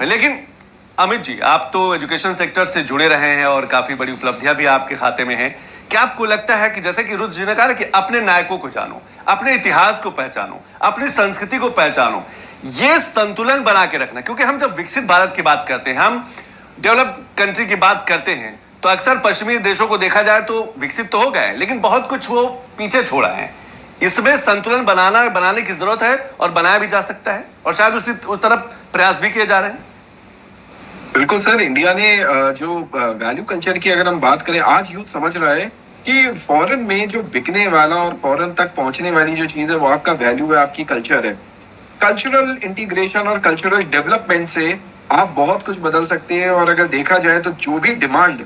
लेकिन अमित जी, आप तो एजुकेशन सेक्टर से जुड़े रहे हैं और काफी बड़ी उपलब्धियां भी आपके खाते में हैं। क्या आपको लगता है कि जैसे कि रुद्र जी ने कहा कि अपने नायकों को जानो, अपने इतिहास को पहचानो, अपनी संस्कृति को पहचानो, ये संतुलन बना के रखना, क्योंकि हम जब विकसित भारत की बात करते हैं, हम डेवलप्ड कंट्री की बात करते हैं, तो अक्सर पश्चिमी देशों को देखा जाए तो विकसित तो हो गए, लेकिन बहुत कुछ वो पीछे छोड़ा है। इसमें संतुलन बनाने की जरूरत है और बनाया भी जा सकता है, और शायद उस तरफ प्रयास भी किए जा रहे हैं। बिल्कुल सर, इंडिया ने जो वैल्यू कल्चर की अगर हम बात करें, आज यूथ समझ रहा है कि फॉरेन में जो बिकने वाला और फॉरेन तक पहुंचने वाली जो चीज है वो आपका वैल्यू है, आपकी कल्चर है। कल्चरल इंटीग्रेशन और कल्चरल डेवलपमेंट से आप बहुत कुछ बदल सकते हैं। और अगर देखा जाए तो जो भी डिमांड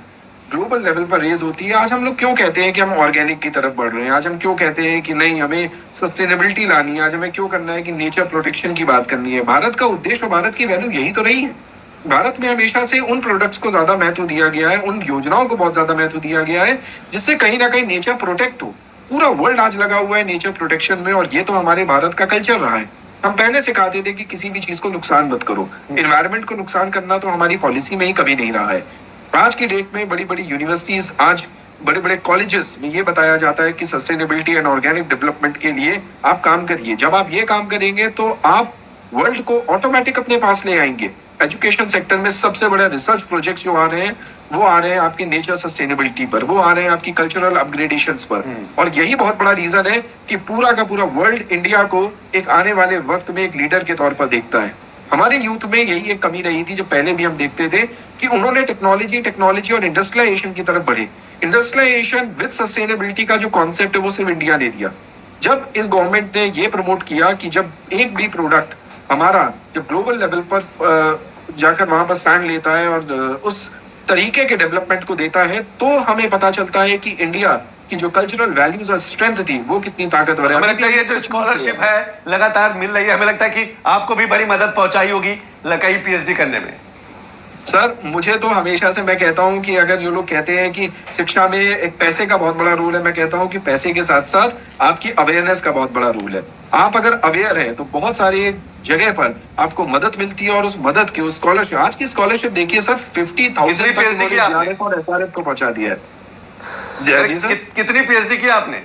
ग्लोबल लेवल पर रेज होती है, आज हम लोग क्यों कहते हैं कि हम ऑर्गेनिक की तरफ बढ़ रहे हैं, आज हम क्यों कहते हैं कि नहीं हमें सस्टेनेबिलिटी लानी है, आज हमें क्यों करना है कि नेचर प्रोटेक्शन की बात करनी है। भारत का उद्देश्य और भारत की वैल्यू यही तो रही है। भारत में हमेशा से उन प्रोडक्ट्स को ज्यादा महत्व दिया गया है, उन योजनाओं को बहुत ज्यादा महत्व दिया गया है जिससे कहीं ना कहीं नेचर प्रोटेक्ट हो। पूरा वर्ल्ड आज लगा हुआ है नेचर प्रोटेक्शन में, और ये तो हमारे भारत का कल्चर रहा है। हम पहले सिखाते थे कि किसी भी चीज को नुकसान मत करो, एनवायरमेंट को नुकसान करना तो हमारी पॉलिसी में ही कभी नहीं रहा है। आज की डेट में बड़ी बड़ी यूनिवर्सिटीज, आज बड़े बड़े कॉलेजेस में ये बताया जाता है कि सस्टेनेबिलिटी एंड ऑर्गेनिक डेवलपमेंट के लिए आप काम करिए। जब आप ये काम करेंगे तो आप वर्ल्ड को ऑटोमेटिक अपने पास ले आएंगे। एजुकेशन सेक्टर में सबसे बड़ा रिसर्च प्रोजेक्ट जो आ रहे हैं वो आ रहे हैं आपकी नेचर सस्टेनेबिलिटी पर, वो आ रहे हैं आपकी कल्चरल अपग्रेडेशंस पर। और यही बहुत बड़ा रीजन है कि पूरा का पूरा वर्ल्ड इंडिया को एक आने वाले वक्त में एक लीडर के तौर पर देखता है। हमारे यूथ में यही एक कमी रही थी, जो पहले भी हम देखते थे कि उन्होंने टेक्नोलॉजी और इंडस्ट्रियलाइजेशन की तरफ बढ़े। इंडस्ट्रियलाइजेशन विद सस्टेनेबिलिटी का जो कॉन्सेप्ट है वो सिर्फ इंडिया ने दिया। जब इस गवर्नमेंट ने ये प्रमोट किया कि जब एक भी प्रोडक्ट हमारा जब ग्लोबल लेवल पर जाकर वहां पर स्टैंड लेता है और उस तरीके के डेवलपमेंट को देता है, तो हमें पता चलता है कि इंडिया की जो कल्चरल वैल्यूज और स्ट्रेंथ थी वो कितनी ताकतवर है। हमें लगता है ये जो स्कॉलरशिप है लगातार मिल रही है, हमें लगता है कि आपको भी बड़ी मदद पहुंचाई होगी लकाई पीएचडी करने में। सर, मुझे तो हमेशा से मैं कहता हूं कि अगर जो लोग कहते हैं कि शिक्षा में एक पैसे का बहुत बड़ा रोल है, मैं कहता हूं कि पैसे के साथ साथ आपकी अवेयरनेस का बहुत बड़ा रोल है। आप अगर अवेयर है तो बहुत सारी जगह पर आपको मदद मिलती है, और उस मदद की उस स्कॉलरशिप, आज की स्कॉलरशिप देखिए सर, 50,000 तक और एसआरएफ को पहुंचा दिया है। जी सर, कितनी पीएचडी की आपने?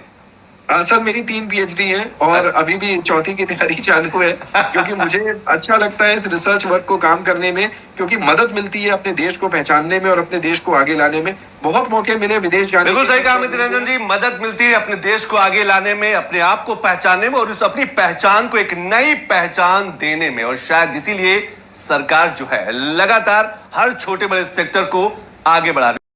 सर, मेरी 3 पीएचडी हैं और अभी भी चौथी की तैयारी चालू है, क्योंकि मुझे अच्छा लगता है इस रिसर्च वर्क को काम करने में, क्योंकि मदद मिलती है अपने देश को पहचानने में और अपने देश को आगे लाने में। बहुत मौके मिले विदेश जाने। बिल्कुल सही कहा अमित रंजन जी, मदद मिलती है अपने देश को आगे लाने में, अपने आप को पहचानने में और उस अपनी पहचान को एक नई पहचान देने में। और शायद इसीलिए सरकार जो है लगातार हर छोटे बड़े सेक्टर को आगे बढ़ा रही है।